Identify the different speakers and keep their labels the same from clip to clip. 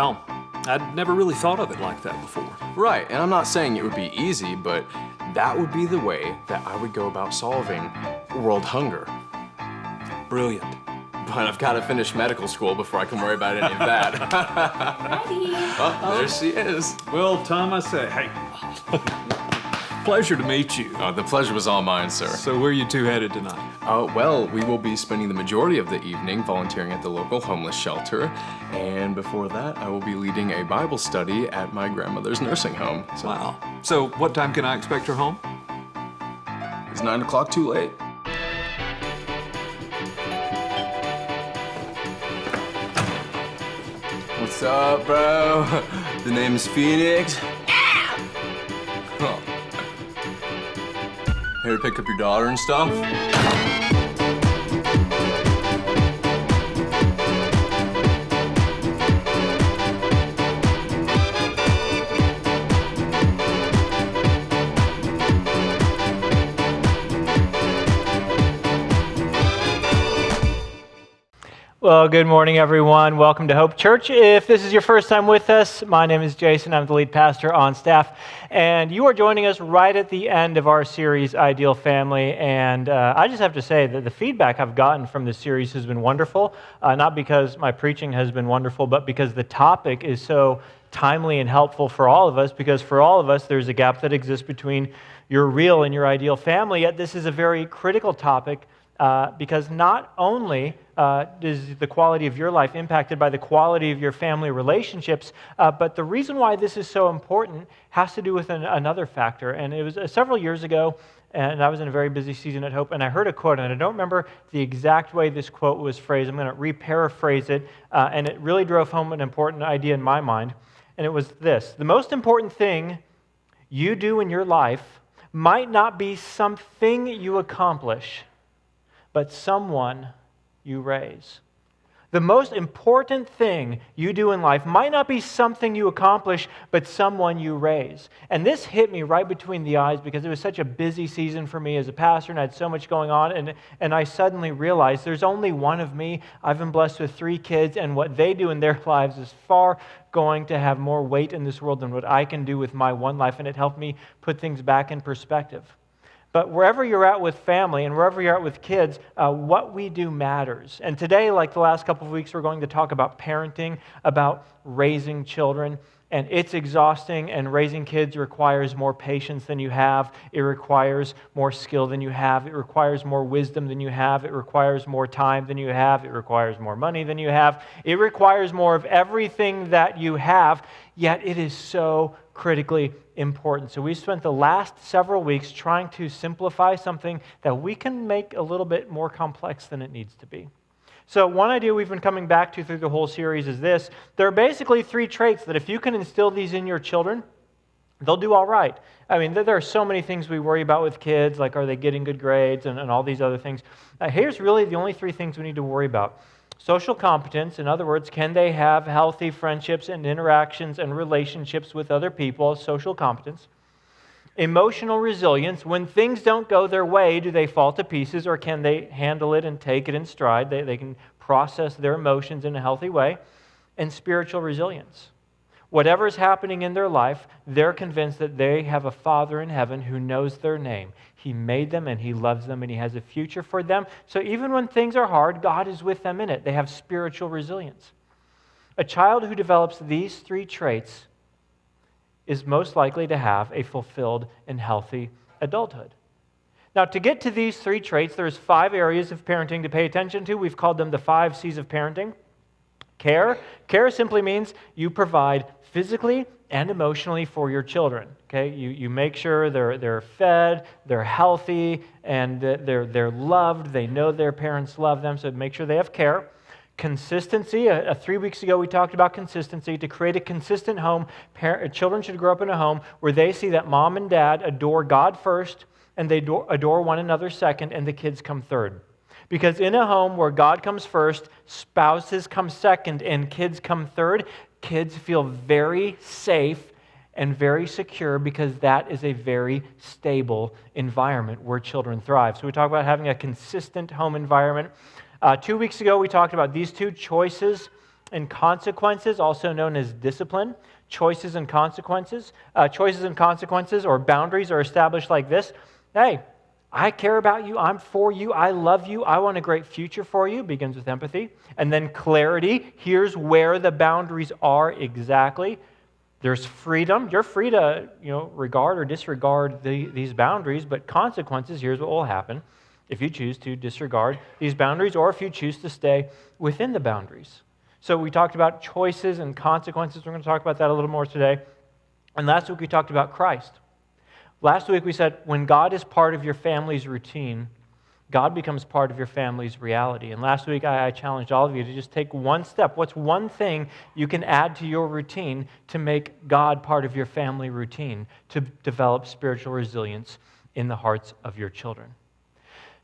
Speaker 1: Well, I'd never really thought of it like that before.
Speaker 2: Right, and I'm not saying it would be easy, but that would be the way that I would go about solving world hunger.
Speaker 1: Brilliant.
Speaker 2: But I've got to finish medical school before I can worry about any of that.
Speaker 3: Ready?
Speaker 2: Oh, there she is.
Speaker 1: Well, Thomas, hey. Pleasure to meet you.
Speaker 2: Oh, the pleasure was all mine, sir.
Speaker 1: So where are you two headed tonight?
Speaker 2: Well, we will be spending the majority of the evening volunteering at the local homeless shelter. And before that, I will be leading a Bible study at my grandmother's nursing home. So,
Speaker 1: Wow. So what time can I expect her home?
Speaker 2: is 9 o'clock too late? What's up, bro? The name's Phoenix. Huh. Here to pick up your daughter and stuff?
Speaker 4: Well, good morning, everyone. Welcome to Hope Church. If this is your first time with us, my name is Jason. I'm the lead pastor on staff, and you are joining us right at the end of our series, Ideal Family. And I just have to say that the feedback I've gotten from this series has been wonderful, not because my preaching has been wonderful, but because the topic is so timely and helpful for all of us, because for all of us, there's a gap that exists between your real and your ideal family, yet this is a very critical topic because not only is the quality of your life impacted by the quality of your family relationships, but the reason why this is so important has to do with another factor. And it was several years ago, and I was in a very busy season at Hope, and I heard a quote, and I don't remember the exact way this quote was phrased. I'm going to re-paraphrase it, and it really drove home an important idea in my mind. And it was this: the most important thing you do in your life might not be something you accomplish, but someone you raise. The most important thing you do in life might not be something you accomplish, but someone you raise. And this hit me right between the eyes because it was such a busy season for me as a pastor, and I had so much going on, and I suddenly realized there's only one of me. I've been blessed with 3 kids, and what they do in their lives is far going to have more weight in this world than what I can do with my one life, and it helped me put things back in perspective. But wherever you're at with family and wherever you're at with kids, what we do matters. And today, like the last couple of weeks, we're going to talk about parenting, about raising children. And it's exhausting, and raising kids requires more patience than you have. It requires more skill than you have. It requires more wisdom than you have. It requires more time than you have. It requires more money than you have. It requires more of everything that you have, yet it is so critically important. So we spent the last several weeks trying to simplify something that we can make a little bit more complex than it needs to be. So one idea we've been coming back to through the whole series is this: there are basically 3 traits that if you can instill these in your children, they'll do all right. I mean, there are so many things we worry about with kids, like are they getting good grades and all these other things. Here's really the only 3 things we need to worry about. Social competence, in other words, can they have healthy friendships and interactions and relationships with other people? Social competence. Emotional resilience, when things don't go their way, do they fall to pieces, or can they handle it and take it in stride? They can process their emotions in a healthy way. And spiritual resilience. Whatever's happening in their life, they're convinced that they have a Father in heaven who knows their name. He made them, and He loves them, and He has a future for them. So even when things are hard, God is with them in it. They have spiritual resilience. A child who develops these 3 traits is most likely to have a fulfilled and healthy adulthood. Now, to get to these 3 traits, there's 5 areas of parenting to pay attention to. We've called them the 5 C's of parenting. Care. Care simply means you provide physically and emotionally for your children. Okay, you make sure they're fed, they're healthy, and they're loved. They know their parents love them, so make sure they have care. Consistency. 3 weeks ago, we talked about consistency. To create a consistent home, children should grow up in a home where they see that mom and dad adore God first, and they adore one another second, and the kids come third. Because in a home where God comes first, spouses come second, and kids come third, kids feel very safe and very secure because that is a very stable environment where children thrive. So we talk about having a consistent home environment. 2 weeks ago, we talked about these 2 choices and consequences, also known as discipline. Choices and consequences. Choices and consequences or boundaries are established like this. Hey, I care about you. I'm for you. I love you. I want a great future for you. Begins with empathy. And then clarity. Here's where the boundaries are exactly. There's freedom. You're free to, regard or disregard these boundaries, but consequences, here's what will happen if you choose to disregard these boundaries or if you choose to stay within the boundaries. So we talked about choices and consequences. We're going to talk about that a little more today. And last week we talked about Christ. Last week we said when God is part of your family's routine, God becomes part of your family's reality. And last week I challenged all of you to just take one step. What's one thing you can add to your routine to make God part of your family routine, to develop spiritual resilience in the hearts of your children?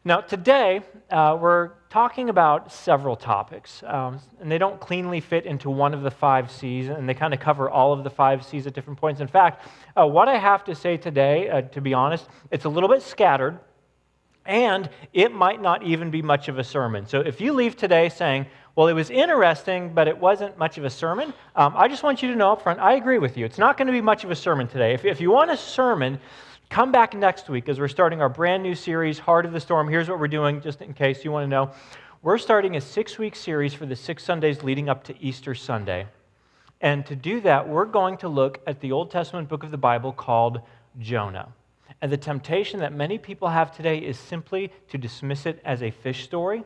Speaker 4: Now, today, we're talking about several topics, and they don't cleanly fit into one of the 5 C's, and they kind of cover all of the 5 C's at different points. In fact, what I have to say today, to be honest, it's a little bit scattered, and it might not even be much of a sermon. So if you leave today saying, well, it was interesting, but it wasn't much of a sermon, I just want you to know up front, I agree with you. It's not going to be much of a sermon today. If you want a sermon, come back next week as we're starting our brand new series, Heart of the Storm. Here's what we're doing, just in case you want to know. We're starting a 6-week series for the 6 Sundays leading up to Easter Sunday. And to do that, we're going to look at the Old Testament book of the Bible called Jonah. And the temptation that many people have today is simply to dismiss it as a fish story.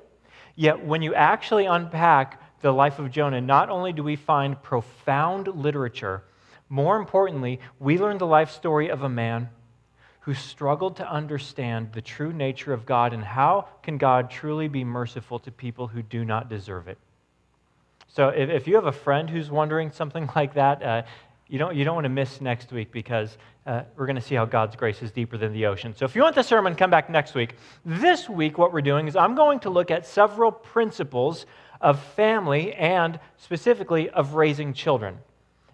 Speaker 4: Yet when you actually unpack the life of Jonah, not only do we find profound literature, more importantly, we learn the life story of a man who struggled to understand the true nature of God and how can God truly be merciful to people who do not deserve it. So if you have a friend who's wondering something like that, you don't want to miss next week because we're going to see how God's grace is deeper than the ocean. So if you want the sermon, come back next week. This week, what we're doing is I'm going to look at several principles of family and specifically of raising children.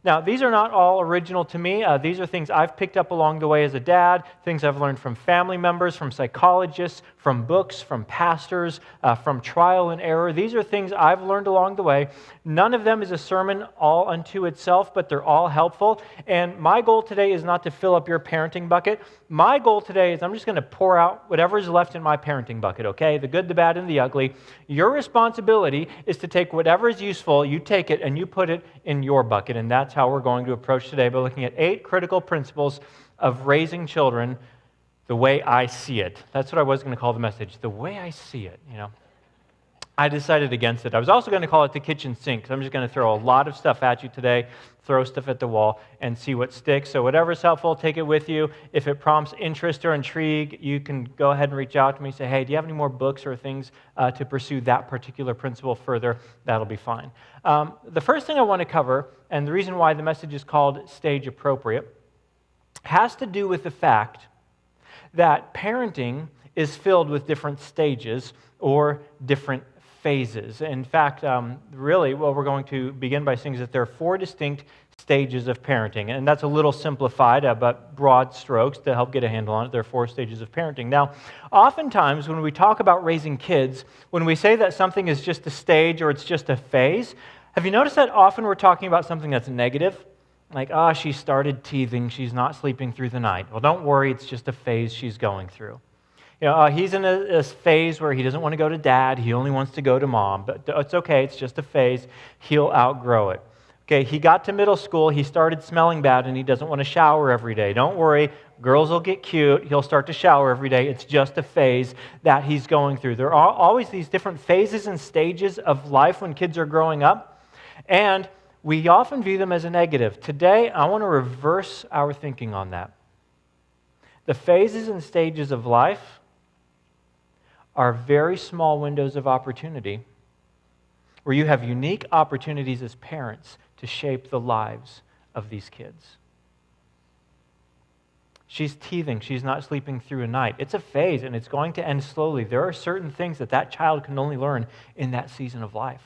Speaker 4: Now, these are not all original to me. These are things I've picked up along the way as a dad, things I've learned from family members, from psychologists, from books, from pastors, from trial and error. These are things I've learned along the way. None of them is a sermon all unto itself, but they're all helpful. And my goal today is not to fill up your parenting bucket. My goal today is I'm just going to pour out whatever is left in my parenting bucket, okay? The good, the bad, and the ugly. Your responsibility is to take whatever is useful, you take it, and you put it in your bucket. And that's how we're going to approach today by looking at 8 critical principles of raising children the way I see it. That's what I was going to call the message, the way I see it, I decided against it. I was also going to call it the kitchen sink. So I'm just going to throw a lot of stuff at you today, throw stuff at the wall, and see what sticks. So whatever's helpful, take it with you. If it prompts interest or intrigue, you can go ahead and reach out to me. Say, hey, do you have any more books or things to pursue that particular principle further? That'll be fine. The first thing I want to cover, and the reason why the message is called Stage Appropriate, has to do with the fact that parenting is filled with different stages or different phases. In fact, really, what we're going to begin by saying is that there are 4 distinct stages of parenting, and that's a little simplified, but broad strokes to help get a handle on it. There are 4 stages of parenting. Now, oftentimes when we talk about raising kids, when we say that something is just a stage or it's just a phase, have you noticed that often we're talking about something that's negative? Like, she started teething, she's not sleeping through the night. Well, don't worry, it's just a phase she's going through. He's in a phase where he doesn't want to go to dad, he only wants to go to mom, but it's okay, it's just a phase, he'll outgrow it. Okay, he got to middle school, he started smelling bad, and he doesn't want to shower every day. Don't worry, girls will get cute, he'll start to shower every day, it's just a phase that he's going through. There are always these different phases and stages of life when kids are growing up, and we often view them as a negative. Today, I want to reverse our thinking on that. The phases and stages of life are very small windows of opportunity where you have unique opportunities as parents to shape the lives of these kids. She's teething. She's not sleeping through a night. It's a phase, and it's going to end slowly. There are certain things that child can only learn in that season of life.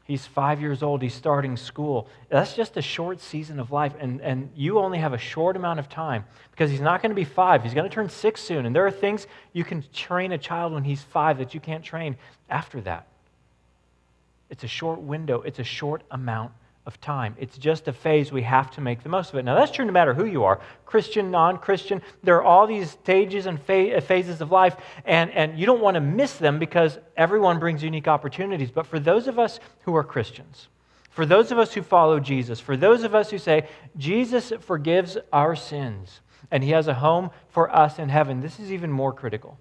Speaker 4: He's 5 years old. He's starting school. That's just a short season of life, and you only have a short amount of time because he's not going to be 5. He's going to turn 6 soon, and there are things you can train a child when he's 5 that you can't train after that. It's a short window. It's a short amount of time. It's just a phase. We have to make the most of it. Now, that's true no matter who you are, Christian, non-Christian. There are all these stages and phases of life, and you don't want to miss them because everyone brings unique opportunities. But for those of us who are Christians, for those of us who follow Jesus, for those of us who say, Jesus forgives our sins, and he has a home for us in heaven, this is even more critical.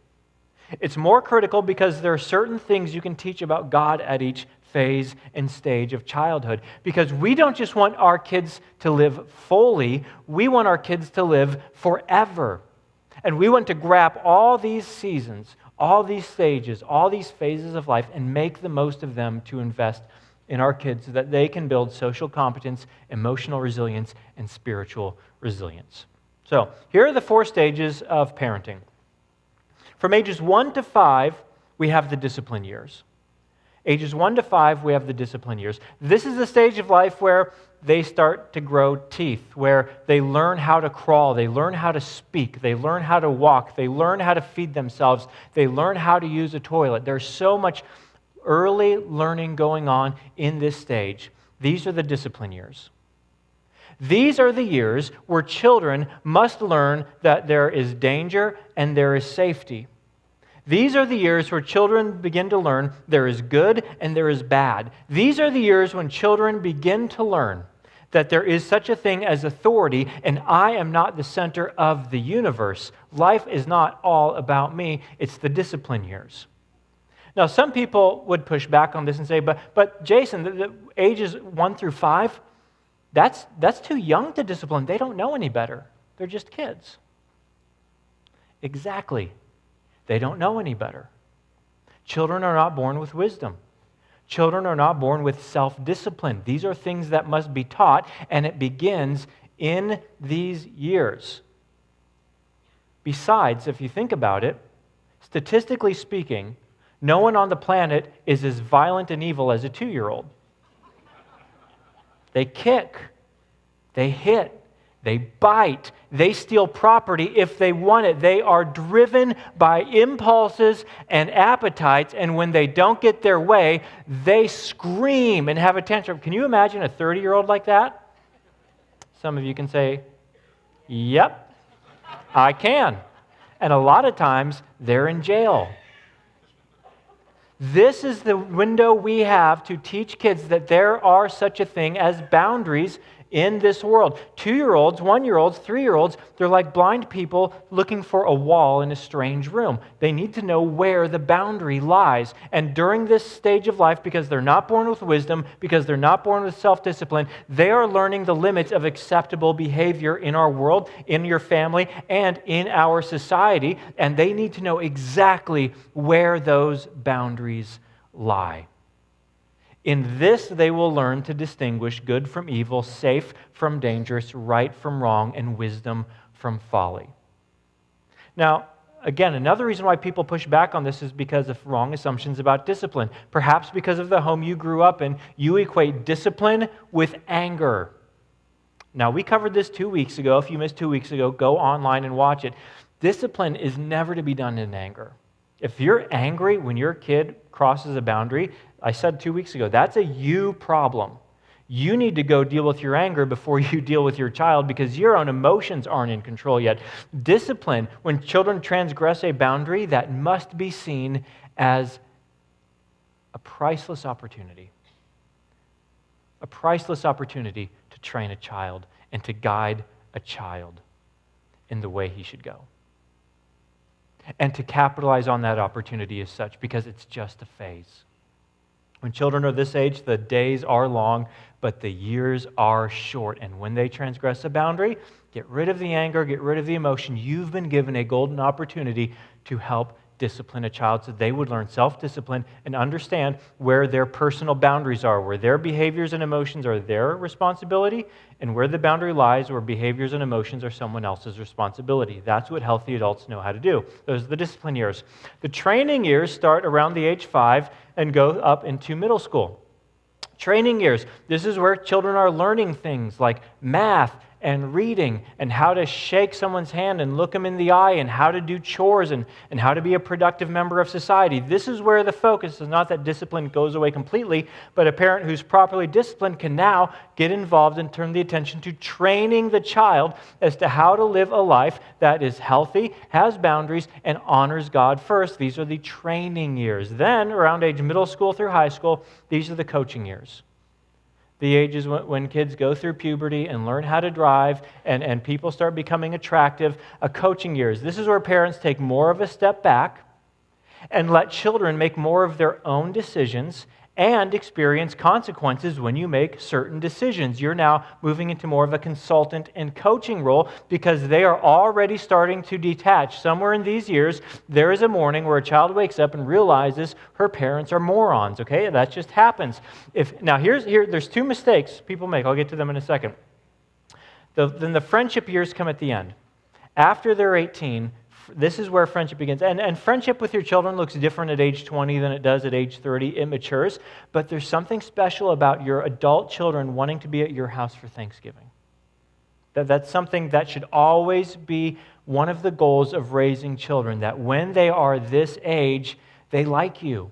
Speaker 4: It's more critical because there are certain things you can teach about God at each phase and stage of childhood. Because we don't just want our kids to live fully, we want our kids to live forever. And we want to grab all these seasons, all these stages, all these phases of life and make the most of them to invest in our kids so that they can build social competence, emotional resilience, and spiritual resilience. So, here are the 4 stages of parenting. From ages 1 to 5, we have the discipline years. Ages 1 to 5, we have the discipline years. This is the stage of life where they start to grow teeth, where they learn how to crawl, they learn how to speak, they learn how to walk, they learn how to feed themselves, they learn how to use a toilet. There's so much early learning going on in this stage. These are the discipline years. These are the years where children must learn that there is danger and there is safety. These are the years where children begin to learn there is good and there is bad. These are the years when children begin to learn that there is such a thing as authority and I am not the center of the universe. Life is not all about me. It's the discipline years. Now, some people would push back on this and say, but Jason, the ages 1 through 5, that's too young to discipline. They don't know any better. They're just kids. Exactly. They don't know any better. Children are not born with wisdom. Children are not born with self-discipline. These are things that must be taught, and it begins in these years. Besides, if you think about it, statistically speaking, no one on the planet is as violent and evil as a 2-year-old. They kick, they hit, they bite, they steal property if they want it. They are driven by impulses and appetites, and when they don't get their way, they scream and have a tantrum. Can you imagine a 30-year-old like that? Some of you can say, yep, I can. And a lot of times, they're in jail. This is the window we have to teach kids that there are such a thing as boundaries in this world. 2-year-olds, 1-year-olds, 3-year-olds, they're like blind people looking for a wall in a strange room. They need to know where the boundary lies. And during this stage of life, because they're not born with wisdom, because they're not born with self-discipline, they are learning the limits of acceptable behavior in our world, in your family, and in our society. And they need to know exactly where those boundaries lie. In this, they will learn to distinguish good from evil, safe from dangerous, right from wrong, and wisdom from folly. Now, again, another reason why people push back on this is because of wrong assumptions about discipline. Perhaps because of the home you grew up in, you equate discipline with anger. Now, we covered this 2 weeks ago. If you missed 2 weeks ago, go online and watch it. Discipline is never to be done in anger. If you're angry when your kid crosses a boundary, I said 2 weeks ago, that's a you problem. You need to go deal with your anger before you deal with your child because your own emotions aren't in control yet. Discipline, when children transgress a boundary, that must be seen as a priceless opportunity. A priceless opportunity to train a child and to guide a child in the way he should go. And to capitalize on that opportunity as such because it's just a phase. When children are this age, the days are long, but the years are short. And when they transgress a boundary, get rid of the anger, get rid of the emotion. You've been given a golden opportunity to help discipline a child so they would learn self-discipline and understand where their personal boundaries are, where their behaviors and emotions are their responsibility, and where the boundary lies, where behaviors and emotions are someone else's responsibility. That's what healthy adults know how to do. Those are the discipline years. The training years start around the age 5 and go up into middle school. Training years, this is where children are learning things like math and reading and how to shake someone's hand and look them in the eye and how to do chores and how to be a productive member of society. This is where the focus is. Not that discipline goes away completely, but a parent who's properly disciplined can now get involved and turn the attention to training the child as to how to live a life that is healthy, has boundaries, and honors God first. These are the training years. Then, around age middle school through high school, these are the coaching years. The ages when kids go through puberty and learn how to drive and people start becoming attractive, coaching years. This is where parents take more of a step back and let children make more of their own decisions and experience consequences when you make certain decisions. You're now moving into more of a consultant and coaching role because they are already starting to detach. Somewhere in these years, there is a morning where a child wakes up and realizes her parents are morons, okay? That just happens. There's two mistakes people make. I'll get to them in a second. Then the friendship years come at the end. After they're 18, this is where friendship begins. And friendship with your children looks different at age 20 than it does at age 30. It matures. But there's something special about your adult children wanting to be at your house for Thanksgiving. That's something that should always be one of the goals of raising children, that when they are this age, they like you.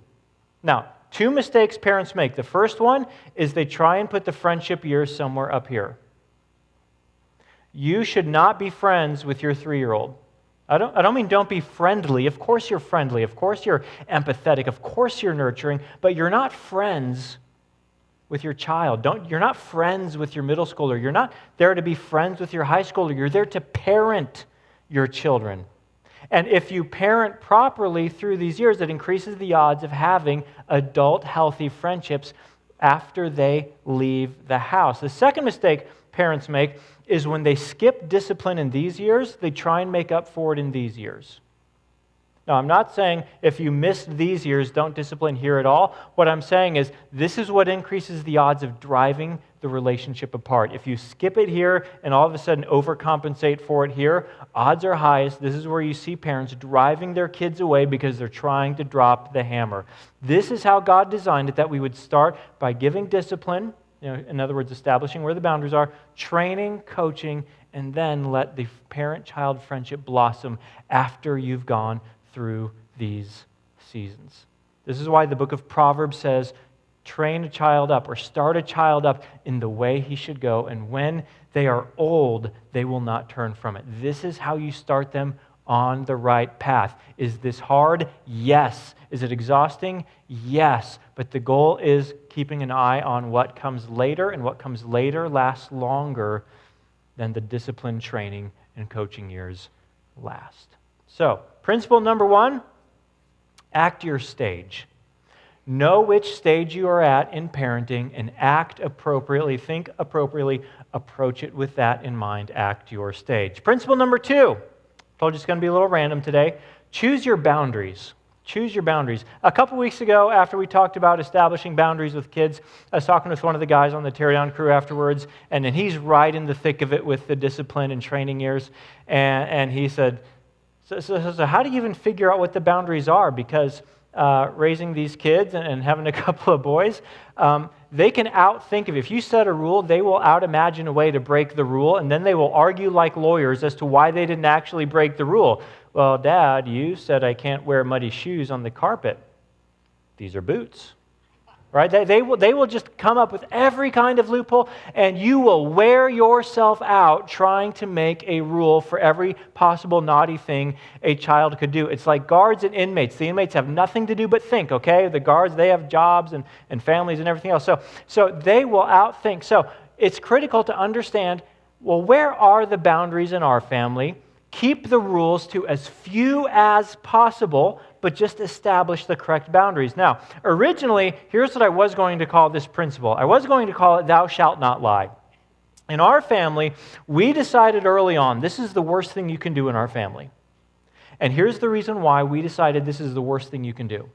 Speaker 4: Now, two mistakes parents make. The first one is they try and put the friendship years somewhere up here. You should not be friends with your 3-year-old. I don't mean don't be friendly. Of course you're friendly. Of course you're empathetic. Of course you're nurturing. But you're not friends with your child. You're not friends with your middle schooler. You're not there to be friends with your high schooler. You're there to parent your children. And if you parent properly through these years, it increases the odds of having adult healthy friendships after they leave the house. The second mistake parents make is when they skip discipline in these years, they try and make up for it in these years. Now, I'm not saying if you missed these years, don't discipline here at all. What I'm saying is this is what increases the odds of driving the relationship apart. If you skip it here and all of a sudden overcompensate for it here, odds are highest. This is where you see parents driving their kids away because they're trying to drop the hammer. This is how God designed it, that we would start by giving discipline, in other words, establishing where the boundaries are, training, coaching, and then let the parent-child friendship blossom after you've gone through these seasons. This is why the book of Proverbs says, train a child up or start a child up in the way he should go, and when they are old, they will not turn from it. This is how you start them on the right path. Is this hard? Yes. Is it exhausting? Yes. But the goal is keeping an eye on what comes later, and what comes later lasts longer than the discipline, training, and coaching years last. So, principle number 1, act your stage. Know which stage you are at in parenting and act appropriately, think appropriately, approach it with that in mind, act your stage. Principle number 2, I told you it's going to be a little random today. Choose your boundaries. Choose your boundaries. A couple weeks ago, after we talked about establishing boundaries with kids, I was talking with one of the guys on the teardown crew afterwards, and then he's right in the thick of it with the discipline and training years, and he said, so how do you even figure out what the boundaries are? Because raising these kids and having a couple of boys, they can outthink of it. If you set a rule, they will out-imagine a way to break the rule, and then they will argue like lawyers as to why they didn't actually break the rule. Well, Dad, you said I can't wear muddy shoes on the carpet. These are boots. Right? They will just come up with every kind of loophole, and you will wear yourself out trying to make a rule for every possible naughty thing a child could do. It's like guards and inmates. The inmates have nothing to do but think, okay? The guards, they have jobs and families and everything else. So they will outthink. So it's critical to understand, well, where are the boundaries in our family? Keep the rules to as few as possible, but just establish the correct boundaries. Now, originally, here's what I was going to call this principle. I was going to call it, thou shalt not lie. In our family, we decided early on, this is the worst thing you can do in our family. And here's the reason why we decided this is the worst thing you can do.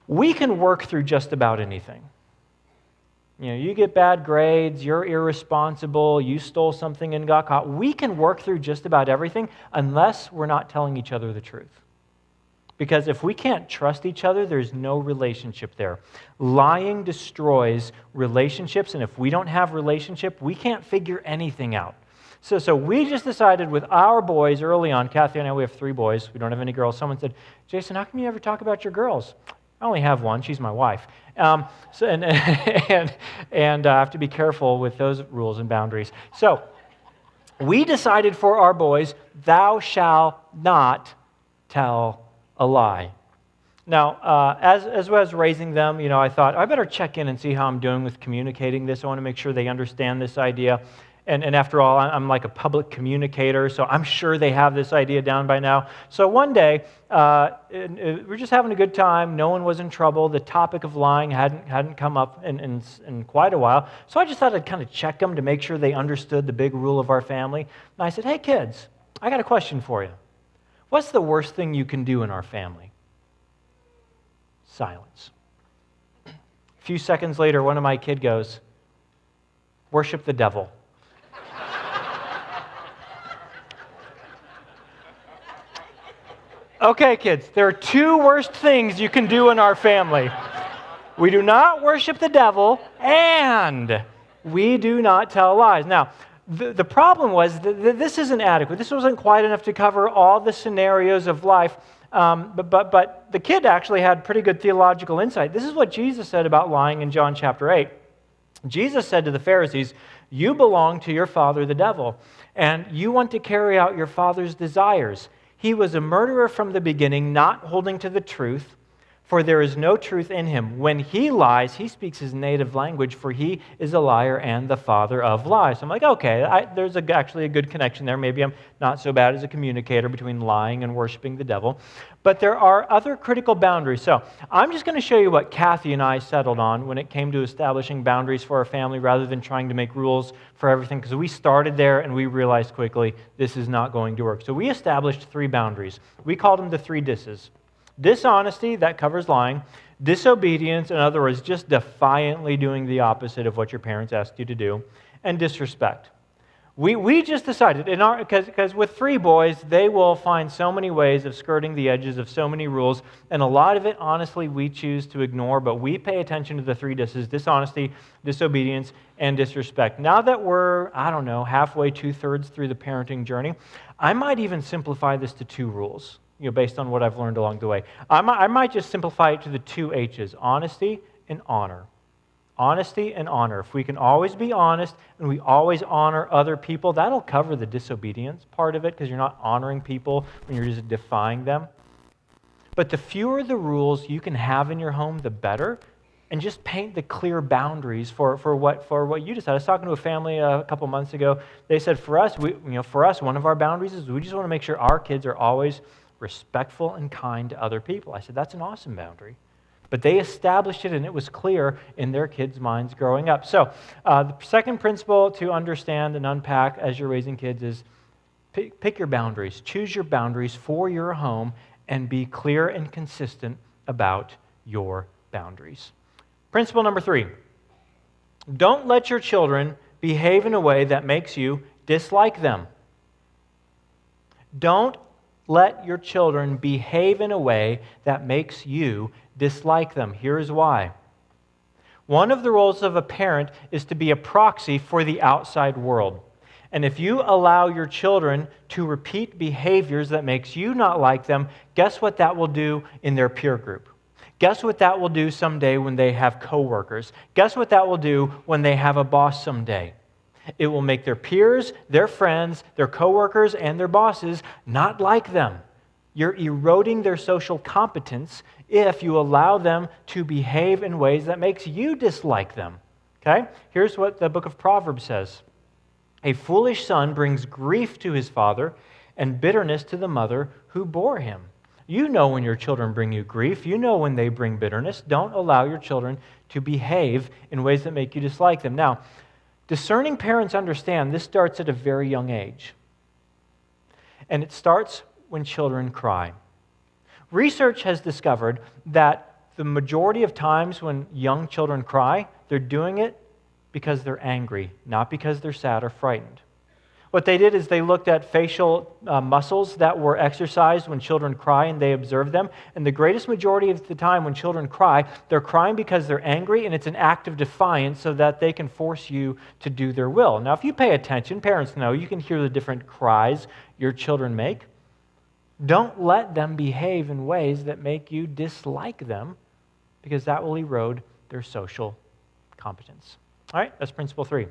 Speaker 4: We can work through just about anything. You get bad grades, you're irresponsible, you stole something and got caught. We can work through just about everything unless we're not telling each other the truth. because if we can't trust each other, there's no relationship there. Lying destroys relationships, and if we don't have relationship, we can't figure anything out. So we just decided with our boys early on, Kathy and I, we have 3 boys, we don't have any girls. Someone said, Jason, how come you never talk about your girls? I only have one, she's my wife. And I have to be careful with those rules and boundaries. So we decided for our boys, thou shalt not tell a lie. Now, as I was raising them, I thought, I better check in and see how I'm doing with communicating this. I want to make sure they understand this idea. And after all, I'm like a public communicator, so I'm sure they have this idea down by now. So one day, we're just having a good time. No one was in trouble. The topic of lying hadn't come up in quite a while. So I just thought I'd kind of check them to make sure they understood the big rule of our family. And I said, hey, kids, I got a question for you. What's the worst thing you can do in our family? Silence. A few seconds later, one of my kids goes, worship the devil. Okay, kids, there are 2 worst things you can do in our family. We do not worship the devil, and we do not tell lies. Now, the problem was that this isn't adequate. This wasn't quite enough to cover all the scenarios of life, but the kid actually had pretty good theological insight. This is what Jesus said about lying in John chapter 8. Jesus said to the Pharisees, you belong to your father, the devil, and you want to carry out your father's desires. He was a murderer from the beginning, not holding to the truth, for there is no truth in him. When he lies, he speaks his native language, for he is a liar and the father of lies. So I'm like, okay, there's actually a good connection there. Maybe I'm not so bad as a communicator between lying and worshiping the devil. But there are other critical boundaries. So I'm just going to show you what Kathy and I settled on when it came to establishing boundaries for our family rather than trying to make rules for everything, because we started there and we realized quickly this is not going to work. So we established 3 boundaries. We called them the 3 disses. Dishonesty, that covers lying. Disobedience, in other words, just defiantly doing the opposite of what your parents asked you to do. And disrespect. We just decided, because with 3 boys, they will find so many ways of skirting the edges of so many rules, and a lot of it, honestly, we choose to ignore, but we pay attention to the 3 disses: dishonesty, disobedience, and disrespect. Now that we're, halfway, 2/3 through the parenting journey, I might even simplify this to 2 rules. Based on what I've learned along the way. I might just simplify it to the 2 H's, honesty and honor. Honesty and honor. If we can always be honest and we always honor other people, that'll cover the disobedience part of it, because you're not honoring people when you're just defying them. But the fewer the rules you can have in your home, the better. And just paint the clear boundaries for what you decide. I was talking to a family a couple months ago. They said for us, one of our boundaries is we just want to make sure our kids are always respectful and kind to other people. I said, that's an awesome boundary. But they established it, and it was clear in their kids' minds growing up. So the second principle to understand and unpack as you're raising kids is pick your boundaries. Choose your boundaries for your home and be clear and consistent about your boundaries. Principle number 3, don't let your children behave in a way that makes you dislike them. Don't let your children behave in a way that makes you dislike them. Here's why. One of the roles of a parent is to be a proxy for the outside world. And if you allow your children to repeat behaviors that makes you not like them, guess what that will do in their peer group? Guess what that will do someday when they have coworkers? Guess what that will do when they have a boss someday? It will make their peers, their friends, their coworkers, and their bosses not like them. You're eroding their social competence if you allow them to behave in ways that makes you dislike them. Okay? Here's what the book of Proverbs says. A foolish son brings grief to his father and bitterness to the mother who bore him. You know when your children bring you grief. You know when they bring bitterness. Don't allow your children to behave in ways that make you dislike them. Now, discerning parents understand this starts at a very young age. And it starts when children cry. Research has discovered that the majority of times when young children cry, they're doing it because they're angry, not because they're sad or frightened. What they did is they looked at facial muscles that were exercised when children cry, and they observed them. And the greatest majority of the time when children cry, they're crying because they're angry, and it's an act of defiance so that they can force you to do their will. Now, if you pay attention, parents know, you can hear the different cries your children make. Don't let them behave in ways that make you dislike them, because that will erode their social competence. All right, that's principle 3.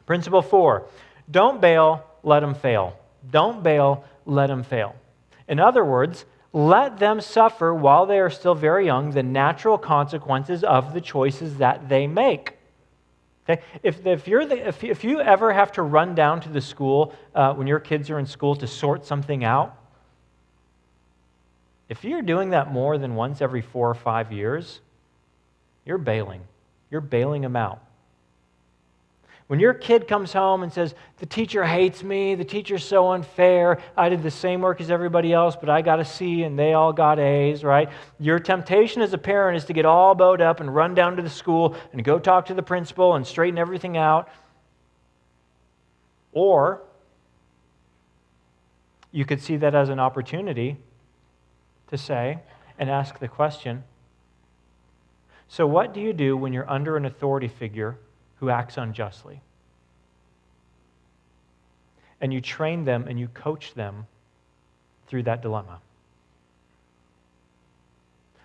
Speaker 4: Principle 4, don't bail, let them fail. Don't bail, let them fail. In other words, let them suffer while they are still very young the natural consequences of the choices that they make. Okay? If you ever have to run down to the school when your kids are in school to sort something out, if you're doing that more than once every 4 or 5 years, you're bailing. You're bailing them out. When your kid comes home and says, the teacher hates me, the teacher's so unfair, I did the same work as everybody else, but I got a C and they all got A's, right? Your temptation as a parent is to get all bowed up and run down to the school and go talk to the principal and straighten everything out. Or you could see that as an opportunity to say and ask the question, so what do you do when you're under an authority figure who acts unjustly? And you train them and you coach them through that dilemma.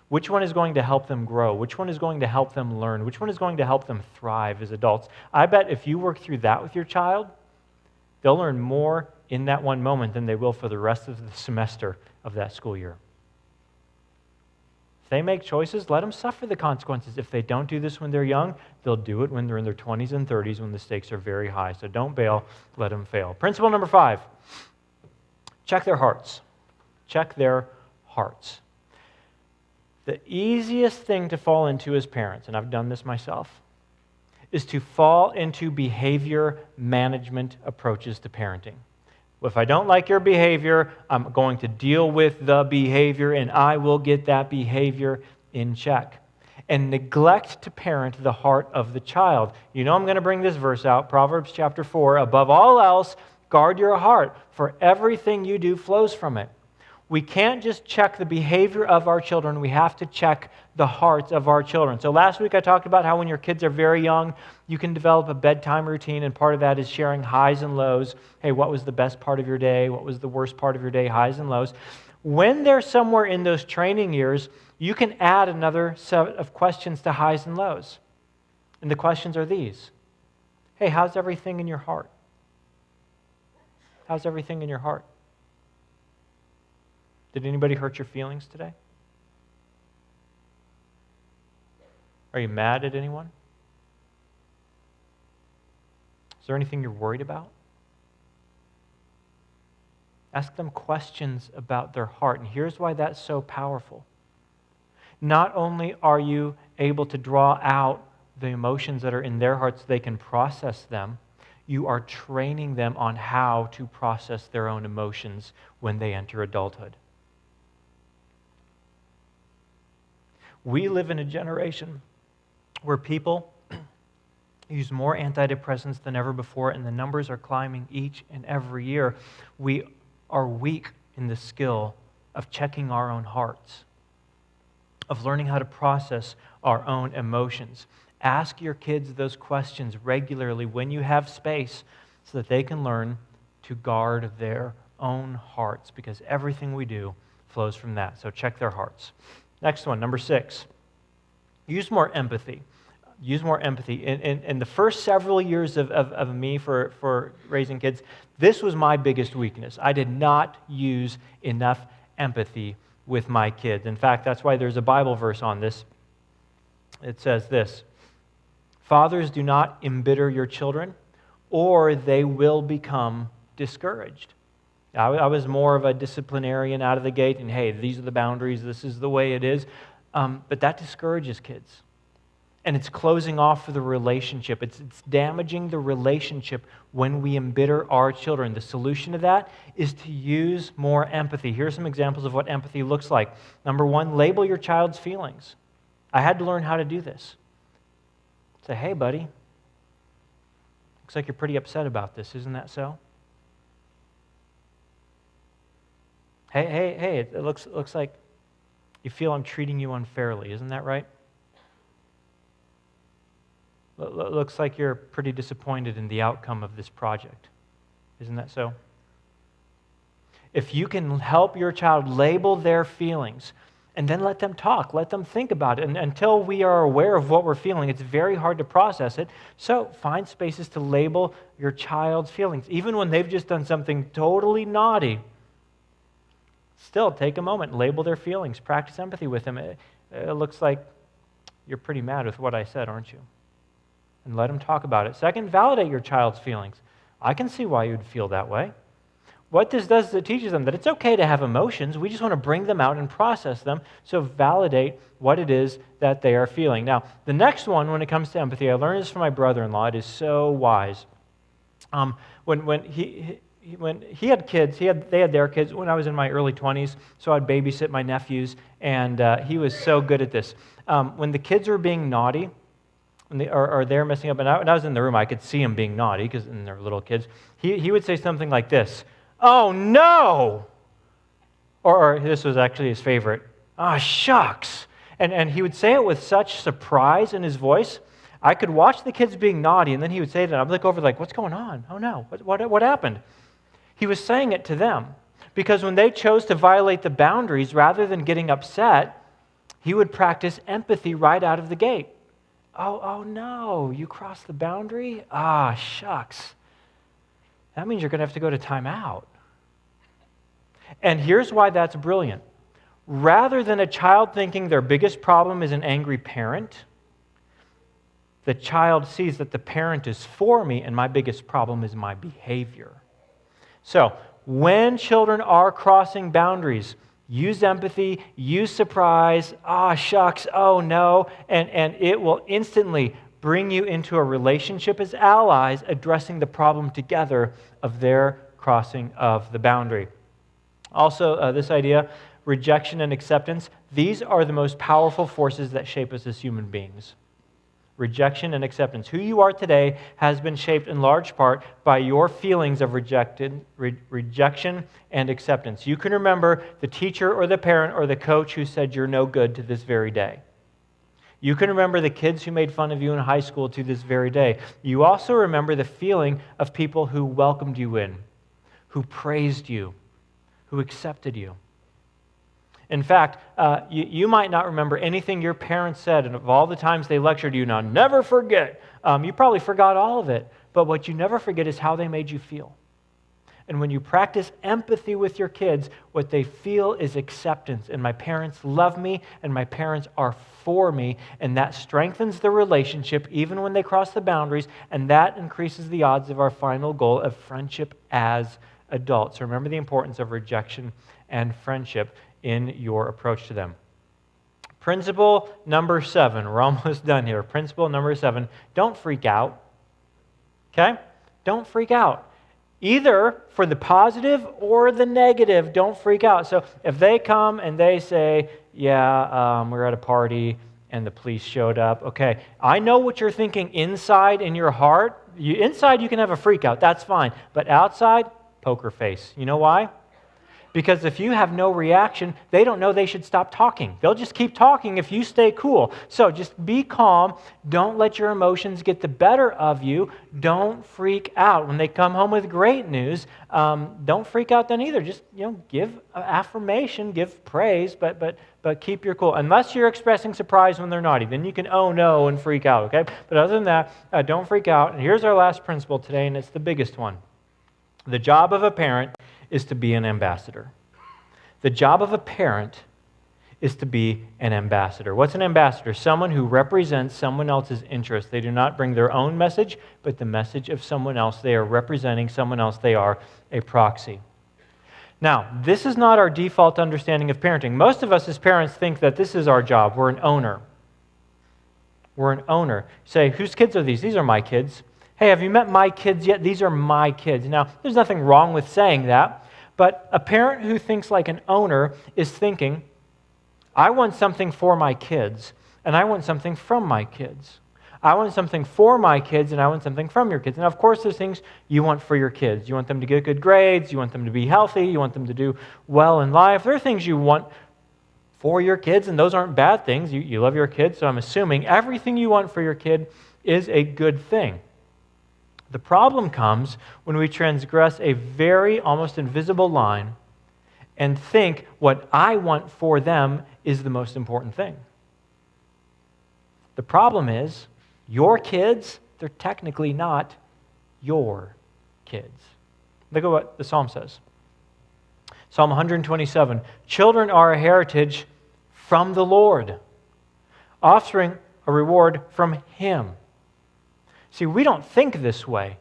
Speaker 4: Which one is going to help them grow? Which one is going to help them learn? Which one is going to help them thrive as adults? I bet if you work through that with your child, they'll learn more in that one moment than they will for the rest of the semester of that school year. If they make choices, let them suffer the consequences. If they don't do this when they're young, they'll do it when they're in their 20s and 30s when the stakes are very high. So don't bail, let them fail. Principle number 5, check their hearts. Check their hearts. The easiest thing to fall into as parents, and I've done this myself, is to fall into behavior management approaches to parenting. If I don't like your behavior, I'm going to deal with the behavior and I will get that behavior in check. And neglect to parent the heart of the child. You know I'm going to bring this verse out, Proverbs chapter 4. Above all else, guard your heart, for everything you do flows from it. We can't just check the behavior of our children. We have to check the hearts of our children. So last week I talked about how when your kids are very young, you can develop a bedtime routine, and part of that is sharing highs and lows. Hey, what was the best part of your day? What was the worst part of your day? Highs and lows. When they're somewhere in those training years, you can add another set of questions to highs and lows. And the questions are these. Hey, how's everything in your heart? How's everything in your heart? Did anybody hurt your feelings today? Are you mad at anyone? Is there anything you're worried about? Ask them questions about their heart. And here's why that's so powerful. Not only are you able to draw out the emotions that are in their hearts so they can process them, you are training them on how to process their own emotions when they enter adulthood. We live in a generation where people use more antidepressants than ever before, and the numbers are climbing each and every year. We are weak in the skill of checking our own hearts, of learning how to process our own emotions. Ask your kids those questions regularly when you have space so that they can learn to guard their own hearts, because everything we do flows from that. So check their hearts. Next one, number 6. Use more empathy. Use more empathy. In the first several years of me for raising kids, this was my biggest weakness. I did not use enough empathy with my kids. In fact, that's why there's a Bible verse on this. It says this: fathers, do not embitter your children, or they will become discouraged. I was more of a disciplinarian out of the gate, and hey, these are the boundaries, this is the way it is. But that discourages kids. And it's closing off the relationship. It's damaging the relationship when we embitter our children. The solution to that is to use more empathy. Here are some examples of what empathy looks like. Number 1, label your child's feelings. I had to learn how to do this. Say, hey, buddy, looks like you're pretty upset about this. Isn't that so? Hey, it looks like you feel I'm treating you unfairly. Isn't that right? Looks like you're pretty disappointed in the outcome of this project. Isn't that so? If you can help your child label their feelings and then let them talk, let them think about it. And until we are aware of what we're feeling, it's very hard to process it. So find spaces to label your child's feelings. Even when they've just done something totally naughty, still take a moment, label their feelings, practice empathy with them. It looks like you're pretty mad with what I said, aren't you? And let them talk about it. Second, validate your child's feelings. I can see why you'd feel that way. What this does is it teaches them that it's okay to have emotions. We just want to bring them out and process them. So validate what it is that they are feeling. Now, the next one, when it comes to empathy, I learned this from my brother-in-law. It is so wise. When he had kids, they had their kids when I was in my early 20s, so I'd babysit my nephews, and he was so good at this. When the kids were being naughty, or they're messing up, and I was in the room, I could see them being naughty because they're little kids. He would say something like this, "Oh no!" Or this was actually his favorite, "Ah, shucks!" And he would say it with such surprise in his voice. I could watch the kids being naughty, and then he would say that. I'd look over like, "What's going on? Oh no, what happened?" He was saying it to them because when they chose to violate the boundaries, rather than getting upset, he would practice empathy right out of the gate. Oh no, you crossed the boundary? Ah, shucks. That means you're going to have to go to timeout. And here's why that's brilliant. Rather than a child thinking their biggest problem is an angry parent, the child sees that the parent is for me and my biggest problem is my behavior. So, when children are crossing boundaries, use empathy, use surprise, ah, shucks, oh no, and it will instantly bring you into a relationship as allies addressing the problem together of their crossing of the boundary. Also, this idea, rejection and acceptance, these are the most powerful forces that shape us as human beings. Rejection and acceptance. Who you are today has been shaped in large part by your feelings of rejection and acceptance. You can remember the teacher or the parent or the coach who said you're no good to this very day. You can remember the kids who made fun of you in high school to this very day. You also remember the feeling of people who welcomed you in, who praised you, who accepted you. In fact, you might not remember anything your parents said, and of all the times they lectured you, now never forget. You probably forgot all of it, but what you never forget is how they made you feel. And when you practice empathy with your kids, what they feel is acceptance. And my parents love me, and my parents are for me, and that strengthens the relationship even when they cross the boundaries, and that increases the odds of our final goal of friendship as adults. So remember the importance of rejection and friendship in your approach to them. Principle number 7. We're almost done here. Principle number 7. Don't freak out. Okay? Don't freak out. Either for the positive or the negative, don't freak out. So if they come and they say, we're at a party and the police showed up. Okay, I know what you're thinking inside in your heart. Inside you can have a freak out. That's fine. But outside, poker face. You know why? Because if you have no reaction, they don't know they should stop talking. They'll just keep talking if you stay cool. So just be calm. Don't let your emotions get the better of you. Don't freak out. When they come home with great news, don't freak out then either. Just give affirmation, give praise, but keep your cool. Unless you're expressing surprise when they're naughty, then you can oh no and freak out. Okay. But other than that, don't freak out. And here's our last principle today, and it's the biggest one. The job of a parent is to be an ambassador. The job of a parent is to be an ambassador. What's an ambassador? Someone who represents someone else's interest. They do not bring their own message, but the message of someone else. They are representing someone else. They are a proxy. Now, this is not our default understanding of parenting. Most of us as parents think that this is our job. We're an owner. We're an owner. Say, whose kids are these? These are my kids. Hey, have you met my kids yet? These are my kids. Now, there's nothing wrong with saying that, but a parent who thinks like an owner is thinking, I want something for my kids, and I want something from my kids. I want something for my kids, and I want something from your kids. And of course, there's things you want for your kids. You want them to get good grades. You want them to be healthy. You want them to do well in life. There are things you want for your kids, and those aren't bad things. You love your kids, so I'm assuming everything you want for your kid is a good thing. The problem comes when we transgress a very almost invisible line and think what I want for them is the most important thing. The problem is, your kids, they're technically not your kids. Look at what the psalm says. Psalm 127, children are a heritage from the Lord, offspring a reward from Him. See, we don't think this way.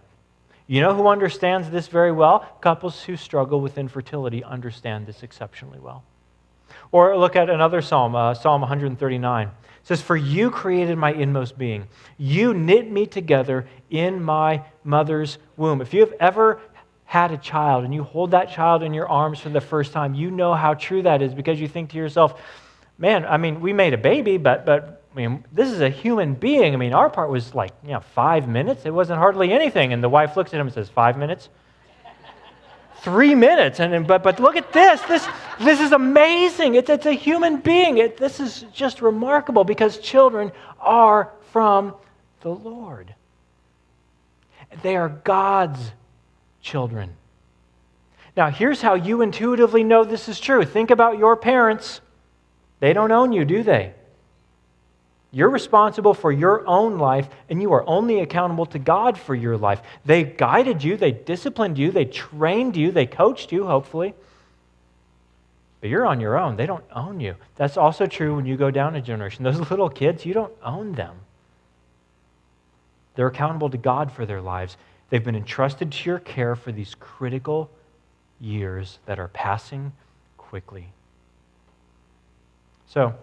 Speaker 4: You know who understands this very well? Couples who struggle with infertility understand this exceptionally well. Or look at another psalm, Psalm 139. It says, for you created my inmost being. You knit me together in my mother's womb. If you have ever had a child and you hold that child in your arms for the first time, you know how true that is because you think to yourself, man, I mean, we made a baby, but I mean, this is a human being. I mean, our part was like, 5 minutes. It wasn't hardly anything. And the wife looks at him and says, 5 minutes? 3 minutes. But look at this. This is amazing. It's a human being. This is just remarkable because children are from the Lord. They are God's children. Now, here's how you intuitively know this is true. Think about your parents. They don't own you, do they? You're responsible for your own life, and you are only accountable to God for your life. They guided you, they disciplined you, they trained you, they coached you, hopefully. But you're on your own. They don't own you. That's also true when you go down a generation. Those little kids, you don't own them. They're accountable to God for their lives. They've been entrusted to your care for these critical years that are passing quickly. So,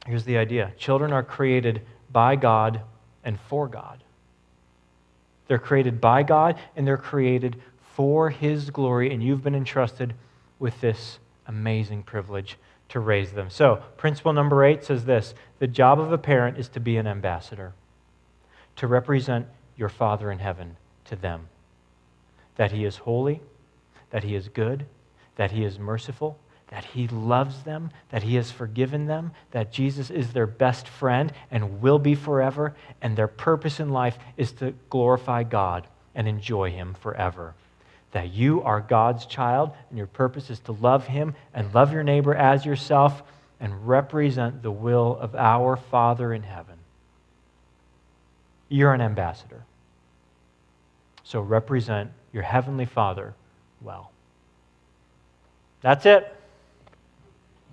Speaker 4: here's the idea. Children are created by God and for God. They're created by God and they're created for His glory, and you've been entrusted with this amazing privilege to raise them. So, principle number 8 says this: the job of a parent is to be an ambassador, to represent your Father in heaven to them. That He is holy, that He is good, that He is merciful, that He loves them, that He has forgiven them, that Jesus is their best friend and will be forever, and their purpose in life is to glorify God and enjoy Him forever. That you are God's child, and your purpose is to love Him and love your neighbor as yourself and represent the will of our Father in heaven. You're an ambassador. So represent your Heavenly Father well. That's it.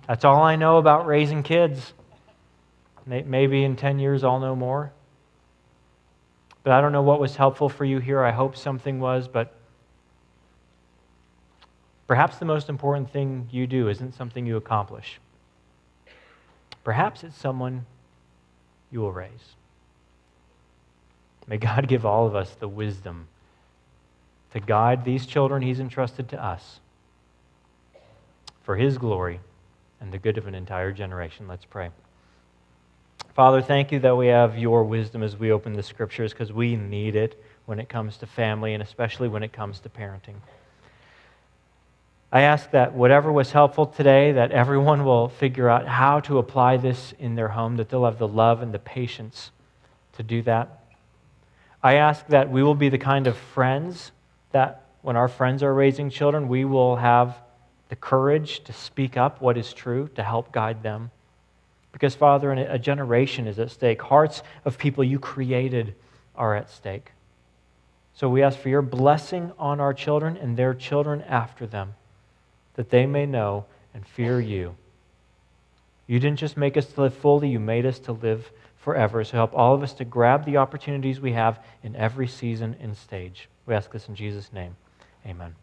Speaker 4: That's all I know about raising kids. Maybe in 10 years I'll know more. But I don't know what was helpful for you here. I hope something was, but perhaps the most important thing you do isn't something you accomplish. Perhaps it's someone you will raise. May God give all of us the wisdom to guide these children He's entrusted to us for His glory and the good of an entire generation. Let's pray. Father, thank You that we have Your wisdom as we open the Scriptures, because we need it when it comes to family and especially when it comes to parenting. I ask that whatever was helpful today, that everyone will figure out how to apply this in their home, that they'll have the love and the patience to do that. I ask that we will be the kind of friends that when our friends are raising children, we will have the courage to speak up what is true, to help guide them. Because, Father, a generation is at stake. Hearts of people You created are at stake. So we ask for Your blessing on our children and their children after them, that they may know and fear You. You didn't just make us to live fully, You made us to live forever. So help all of us to grab the opportunities we have in every season and stage. We ask this in Jesus' name. Amen.